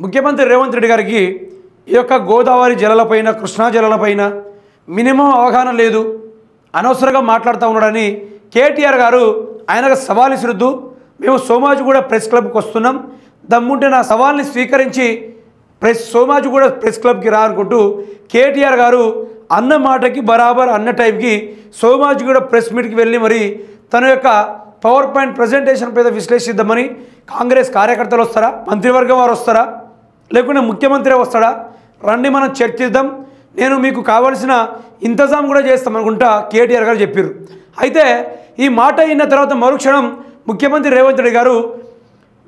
ముఖ్యమంత్రి రేవంత్ రెడ్డి గారికి ఈ యొక్క గోదావరి జలాలపైన కృష్ణా జలాలపైన మినిమం అవగాహన లేదు, అనవసరంగా మాట్లాడుతూ ఉన్నాడని కేటీఆర్ గారు ఆయనకు సవాల్ ఇసురుద్దు మేము సోమాజిగూడ ప్రెస్ క్లబ్కి వస్తున్నాం, దమ్ముంటే నా సవాల్ని స్వీకరించి సోమాజిగూడ ప్రెస్ క్లబ్కి రా అనుకుంటూ కేటీఆర్ గారు అన్న మాటకి బరాబర్ అన్న టైంకి సోమాజిగూడ ప్రెస్ మీట్కి వెళ్ళి మరి తన యొక్క పవర్ పాయింట్ ప్రజెంటేషన్ మీద విశ్లేషిద్దామని కాంగ్రెస్ కార్యకర్తలు వస్తారా, మంత్రివర్గం వారు వస్తారా, లేకుంటే ముఖ్యమంత్రి వస్తాడా, రండి మనం చర్చిద్దాం, నేను మీకు కావాల్సిన ఇంతజాం కూడా చేస్తాం అనుకుంటా కేటీఆర్ గారు చెప్పారు. అయితే ఈ మాట అయిన తర్వాత మరుక్షణం ముఖ్యమంత్రి రేవంత్ రెడ్డి గారు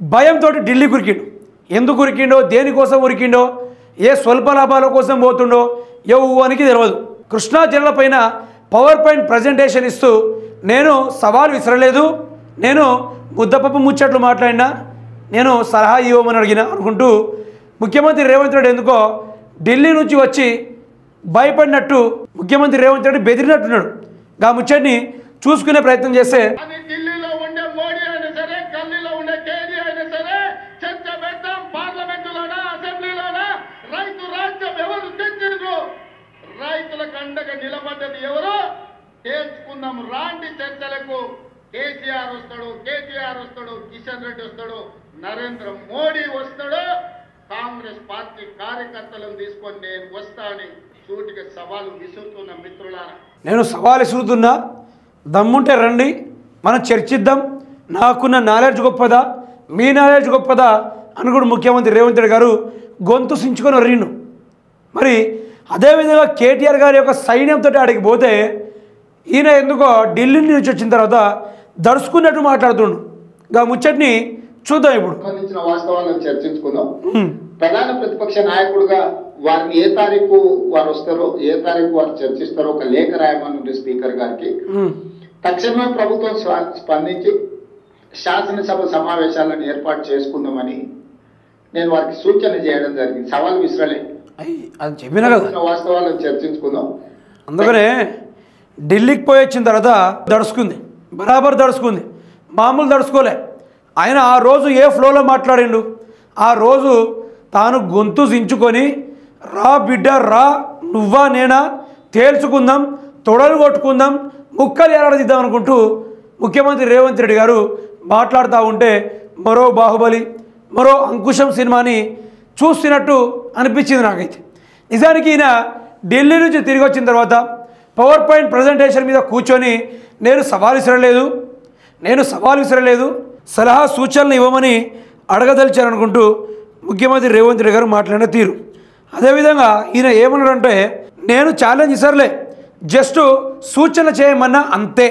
భయంతో ఢిల్లీ ఉరికిండు. ఎందుకు ఉరికిండో, దేనికోసం ఉరికిండో, ఏ స్వల్ప లాభాల కోసం పోతుండో ఎవరికి తెలియదు. కృష్ణా జిల్లాపైన పవర్ పాయింట్ ప్రజెంటేషన్ ఇస్తూ నేను సవాల్ విసరలేదు, నేను ముద్దపప్పు ముచ్చట్లు మాట్లాడినా, నేను సలహా ఇవ్వమని అడిగిన అనుకుంటూ ముఖ్యమంత్రి రేవంత్ రెడ్డి ఎందుకో ఢిల్లీ నుంచి వచ్చి భయపడినట్టు ముఖ్యమంత్రి రేవంత్ రెడ్డి బెదిరినట్టున్నాడు. ఆ ముచ్చటిని చూసుకునే ప్రయత్నం చేస్తే ఢిల్లీలో ఉండే మోడీ అయినా సరే, గల్లీలో ఉండే కేజీ అయినా సరే చర్చ పెడతాం, పార్లమెంటులోనా అసెంబ్లీలోనా రైతు రాజ్యం ఎవరు తెచ్చిండ్రు, రైతులకు అండగా నిలబడ్డది ఎవరు తేల్చుకుందాం, రాండి చర్చలకు. కేసీఆర్ వస్తాడు, కేటీఆర్ వస్తాడు, కిషన్ రెడ్డి వస్తాడు, నరేంద్ర మోడీ వస్తాడు, కాంగ్రెస్ పార్టీ కార్యకర్తలను తీసుకొని నేను వస్తా అని సూటిగా సవాలు విసురుతున్న మిత్రులారా, నేను సవాల్ విసురుతున్నా, దమ్ముంటే రండి మనం చర్చిద్దాం, నాకున్న నాలెడ్జ్ గొప్పదా మీ నాలెడ్జ్ గొప్పదా అని కూడా ముఖ్యమంత్రి రేవంత్ రెడ్డి గారు గొంతు సించుకొని రిండు. మరి అదేవిధంగా కేటీఆర్ గారి యొక్క సైన్యంతో ఆడికి పోతే ఈయన ఎందుకో ఢిల్లీ నుంచి వచ్చిన తర్వాత దడుచుకున్నట్టు మాట్లాడుతుండు. ఆ ముచ్చటిని చూద్దాం. ఇప్పుడు సంబంధించిన వాస్తవాలను చర్చించుకుందాం. ప్రధాన ప్రతిపక్ష నాయకుడుగా వారిని ఏ తారీఖు వారు వస్తారో, ఏ తారీఖు వారు చర్చిస్తారో ఒక లేఖ రాయమని స్పీకర్ గారికి తక్షణమే ప్రభుత్వం స్పందించి శాసనసభ సమావేశాలను ఏర్పాటు చేసుకుందామని నేను వారికి సూచన చేయడం జరిగింది. సవాల్ విసరలే, అది చెప్పినా కదా, వాస్తవాలను చర్చించుకుందాం. అందుకనే ఢిల్లీకి పోయి వచ్చిన తర్వాత దడుచుకుంది, బరాబర్ దడుచుకుంది, మామూలు దడుచుకోలే. ఆయన ఆ రోజు ఏ ఫ్లోలో మాట్లాడిండు, ఆ రోజు తాను గొంతు దించుకొని రా బిడ్డ రా, నువ్వా నేనా తేల్చుకుందాం, తొడలు కొట్టుకుందాం, ముక్కలు ఎలాడదిద్దాం అనుకుంటూ ముఖ్యమంత్రి రేవంత్ రెడ్డి గారు మాట్లాడుతూ ఉంటే మరో బాహుబలి, మరో అంకుశం సినిమాని చూస్తున్నట్టు అనిపించింది నాకైతే. నిజానికి ఈయన ఢిల్లీ నుంచి తిరిగి వచ్చిన తర్వాత పవర్ పాయింట్ ప్రజెంటేషన్ మీద కూర్చొని నేను సవాల్ విసరలేదు, సలహా సూచనలు ఇవ్వమని అడగదలిచారు అనుకుంటూ ముఖ్యమంత్రి రేవంత్ రెడ్డి గారు మాట్లాడిన తీరు. అదేవిధంగా ఈయన ఏమన్నాడంటే నేను ఛాలెంజ్ ఇసరలే, జస్ట్ సూచన చేయమన్నా అంతే.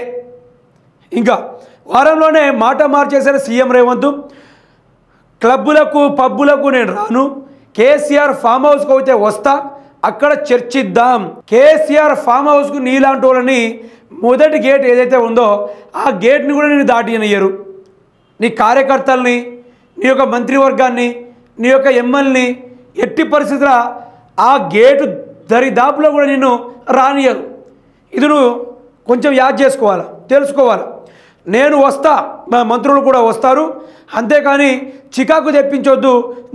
ఇంకా వారంలోనే మాట మార్చేశారు సీఎం రేవంత్. క్లబ్బులకు పబ్బులకు నేను రాను, కేసీఆర్ ఫామ్ హౌస్కి అయితే వస్తా, అక్కడ చర్చిద్దాం. కేసీఆర్ ఫామ్ హౌస్కు నీలాంటి వాళ్ళని మొదటి గేట్ ఏదైతే ఉందో ఆ గేట్ని కూడా నేను దాటియనియ్యరు. నీ కార్యకర్తల్ని, నీ యొక్క మంత్రివర్గాన్ని, నీ యొక్క ఎమ్మెల్యేని ఎట్టి పరిస్థితుల ఆ గేటు దరిదాపులో కూడా నిన్ను రానియరు. ఇది నువ్వు కొంచెం యాద్ చేసుకోవాలా, తెలుసుకోవాలా. నేను వస్తా, మా మంత్రులు కూడా వస్తారు, అంతేకాని చికాకు తెప్పించొద్దు,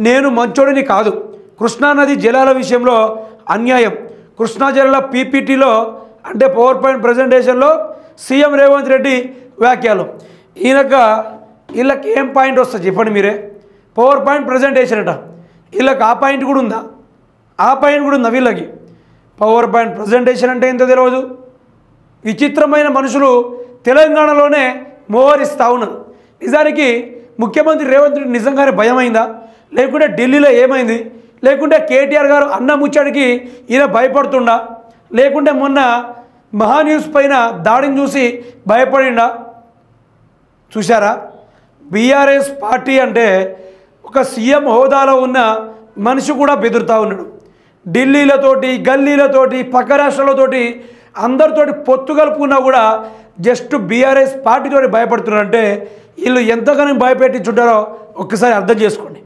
నేను మంచోడిని కాదు. కృష్ణానది జలాల విషయంలో అన్యాయం, కృష్ణా జలాల పీపీటీలో అంటే పవర్ పాయింట్ ప్రజెంటేషన్లో సీఎం రేవంత్ రెడ్డి వ్యాఖ్యలు వీళ్ళకి ఏం పాయింట్ వస్తుంది చెప్పండి మీరే. పవర్ పాయింట్ ప్రజెంటేషన్ అట, వీళ్ళకి ఆ పాయింట్ కూడా ఉందా? ఆ పాయింట్ కూడా ఉందా వీళ్ళకి? పవర్ పాయింట్ ప్రజెంటేషన్ అంటే ఏంటో తెలియదు. విచిత్రమైన మనుషులు తెలంగాణలోనే మోహరిస్తూ ఉన్నారు. నిజానికి ముఖ్యమంత్రి రేవంత్ రెడ్డి నిజంగానే భయమైందా, లేకుంటే ఢిల్లీలో ఏమైంది, లేకుంటే కేటీఆర్ గారు అన్న ముచ్చడికి ఈయన భయపడుతుండా, లేకుంటే మొన్న మహాన్యూస్ పైన దాడిని చూసి భయపడిండా? చూశారా, బీఆర్ఎస్ పార్టీ అంటే ఒక సీఎం హోదాలో ఉన్న మనిషి కూడా బెదురుతూ ఉన్నాడు. ఢిల్లీలతోటి, గల్లీలతోటి, పక్క రాష్ట్రాలతోటి అందరితోటి పొత్తు కలుపుకున్నా కూడా జస్ట్ బీఆర్ఎస్ పార్టీతోటి భయపడుతున్నారంటే వీళ్ళు ఎంతగానో భయపెట్టించుంటారో ఒక్కసారి అర్థం చేసుకోండి.